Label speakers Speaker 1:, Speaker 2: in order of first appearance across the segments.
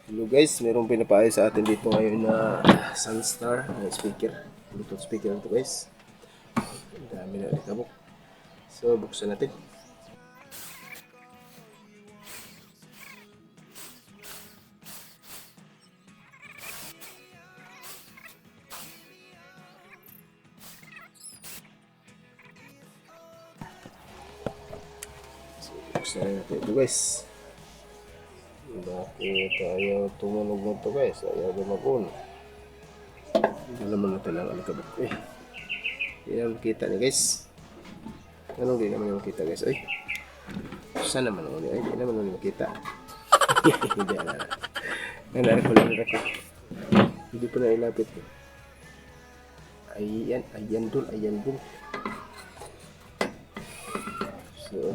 Speaker 1: Hello guys, mayroong pinapaayos sa atin dito ngayon na Sunstar na speaker. Bluetooth speaker ito guys. Ang dami na alikabok. So, buksan natin. So, buksan natin ito guys. Bakit ayaw tumunog na ito guys? Ayaw lumabon. Alam natin ang alikabok. Hindi naman makita ni guys. Anong di naman makita guys? Saan naman ako niya? Hindi naman makita. Hindi alala. Nanara ko lang ako. Hindi pa na ilapit ko. Ayan dun. So,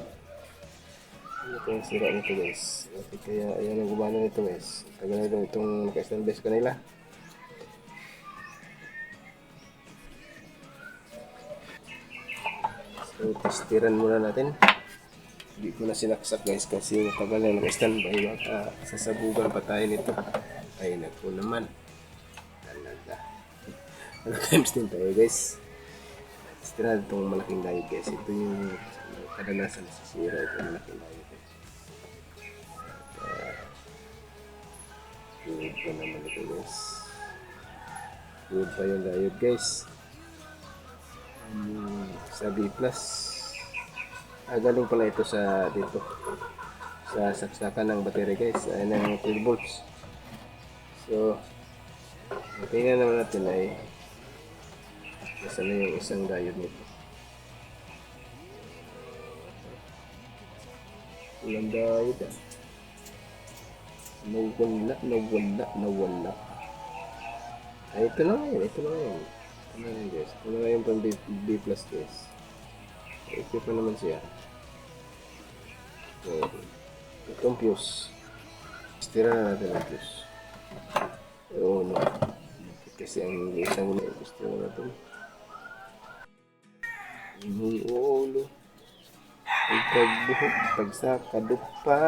Speaker 1: ano ito yung sira nito guys. Okay, kaya ayan ang gumana nito guys. Tagal na ito itong naka-standbys kanila. So, testiran muna natin. Hindi ko na sinaksak guys kasi matagal na naka-standby. Baka sasabugan pa tayo nito. Ay, naku naman. Talaga. Ano times din tayo guys. Testiran itong malaking diode guys. Ito yung kadalasan nasisira itong malaking diode. Good pa naman ito guys. Good pa yung diode guys. Sa B+. Galing pala ito sa dito. Sa saksakan ng battery guys. Ayan ang 12 volts. So, tingnan naman natin ay nasa na yung isang diode nito. Ilang diode nawala. Ay, ito na ngayon guys. Ito na ngayon pang B+ guys. Okay pa naman siya. So, itong fuse. Istira na natin ang fuse. Oo, no. Kasi ang isang gusto na natin. Yung ulo. Pagbuhok, pagsakadok pa.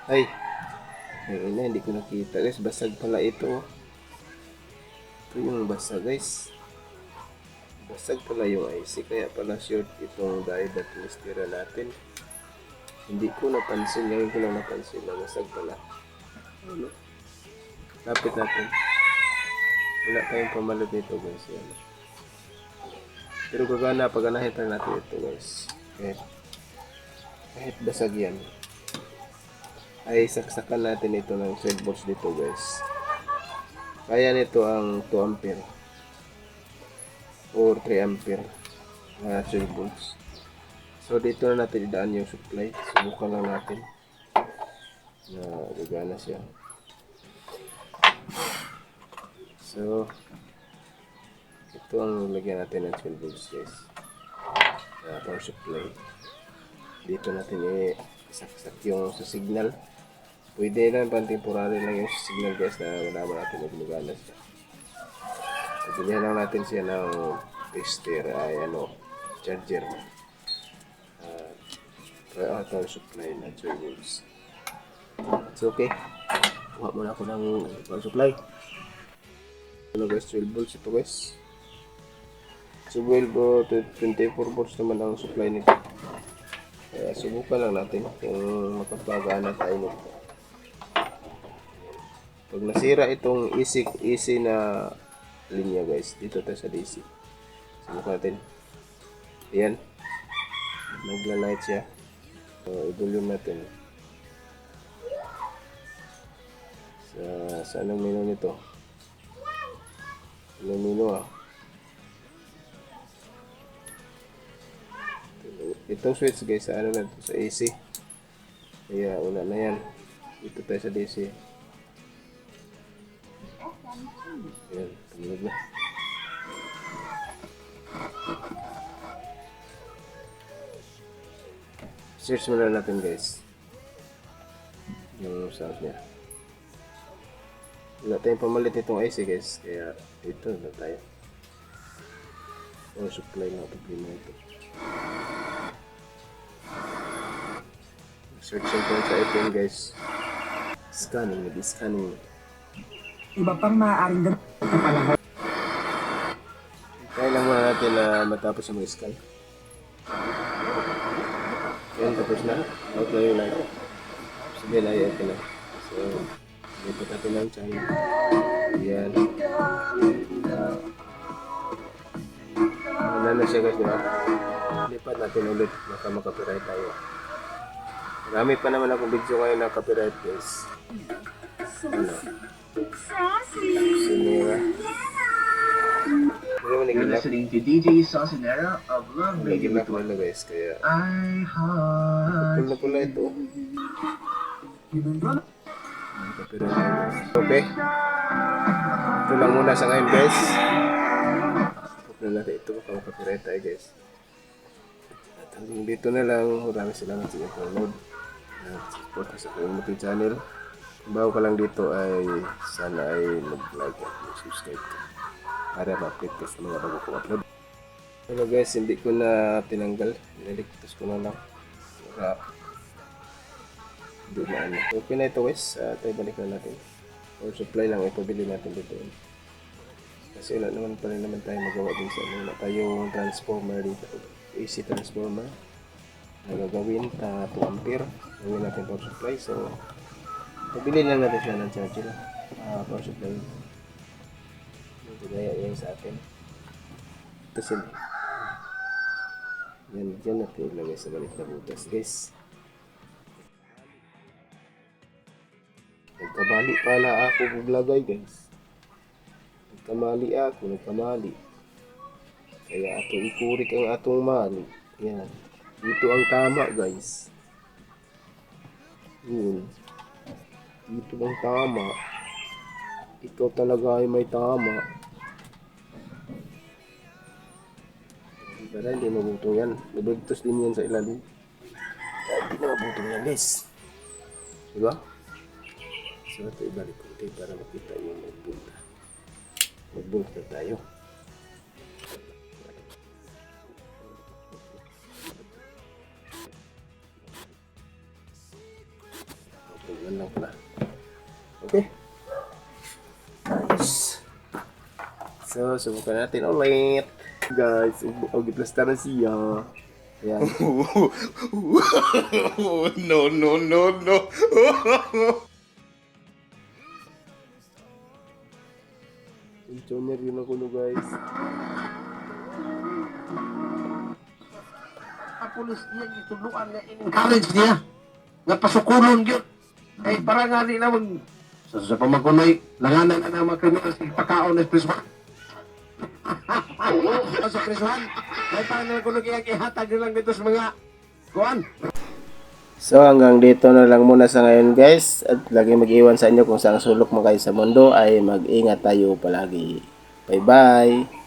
Speaker 1: Ay, hindi ko nakita guys. Basag pala ito. Ito yung basag guys. Basag pala yung IC. Kaya pala short itong diode at tinistira natin. Hindi ko napansin. Ngayon ko lang napansin na basag pala. Ano? Lapit natin. Wala tayong pamalot nito guys. Yan. Pero gagana pag ganahitan natin ito guys. Kahit basag yan. Ay saksakan natin ito ng 12 volts dito guys. Kaya nito ang 2 ampere or 3 ampere na 12 volts. So dito na natin idaan yung supply. Subukan lang natin na gagana siya. So ito ang lagyan natin ng 12 volts guys. Power supply. Dito natin isaksak yung sa signal. Pwede lang pang temporary lang yung signal guys na malaman natin na gumagana siya. So, bilhin lang natin siya ng tester ay charger. Power supply na 12 volts. It's okay. Kuha muna ako ng power supply. Guys, 12 volts ito guys. So 12 to 24 volts naman ang supply nito. Kaya subukan lang natin kung makapagana tayo nito. Pag nasira itong AC na linya guys, dito tayo sa DC. Subukan natin. Ayan. Nagla-light siya. So, i-volume natin. Sa anong menu nito? Anong menu Itong switch guys, sa ano na ito? Sa AC. Kaya una na yan. Dito tayo sa DC. Ayan, tumunog na. Search muna natin guys yung sound niya. Wala tayong pamalit itong IC guys, kaya dito na tayo. Power supply na problema ito. Searching ko sa item guys. Scanning.
Speaker 2: Iba pang maaaring ganun sa panahon.
Speaker 1: Kaya lang muna natin na matapos yung mag-scan. Yan, tapos na. Out na yung light. Sige, layo ko na. So, lipat natin lang channel. Yan. Wala na siya guys, di ba? Lipat natin ulit. Baka makapiright tayo. Marami pa naman akong video ngayon na copyright guys. Ano? Sinira.
Speaker 3: You're listening to DJ Saucinera of Love Radio.
Speaker 1: Nagigilak na guys, kaya
Speaker 3: I heart.
Speaker 1: pula ito. Okay. Ito lang muna sa ngayon guys. Huwag na natin ito baka makapiright tayo guys. At hanggang dito na lang. Maraming salamat sa inyong panonood. Support sa aking YouTube channel. Kung bago ka lang dito ay sana ay mag-like at mag-subscribe ka para ma-update ka sa mga bago kong upload. Hello guys, hindi ko na tinanggal. Niligtas ko na lang para hindi na ano. Okay na ito guys. Tayo balik na natin. Or supply lang ipabili natin dito. Kasi wala naman pa rin naman tayo magawa din sa ano. Tayong transformer dito. AC transformer na gagawin 2 ampere. Gawin natin power supply. So pabili lang natin siya ng charger. Power supply. Medyo gaya yan sa atin. Ito sila. Yan, dyan natin ilagay sa balik na butas guys. Nagkamali pala ako maglagay guys. Nagkamali. Kaya ato ikurik ang atong mali. Yan. Dito ang tama guys. Yun. Dito ang tama. Ito talaga ay may tama. Para hindi mabutong yan. Nabagtos din yan sa ilalim. Kaya hindi na mabutong yan guys. Diba? So ito ibalik ko para makita yung magbunta. Magbunta tayo. Okay, yan lang pala. Okay. Nice. So, subukan natin ulit. Guys, giplastar na siya. Ayan.
Speaker 4: No.
Speaker 1: Tuner yun ako no guys.
Speaker 5: Pulis niya gituluan nga encourage niya nga pasukulon gyud ay para nga nila mag sa pamakunay langanan na mga kriminal sa pagkaon ng prisuhan. Sa prisuhan ay paano na kuno kaya ihatag lang dito sa mga kuan.
Speaker 1: So hanggang dito na lang muna sa ngayon guys. At lagi mag-iwan sa inyo kung saan sulok mo kayo sa mundo ay mag-ingat tayo palagi. Bye bye!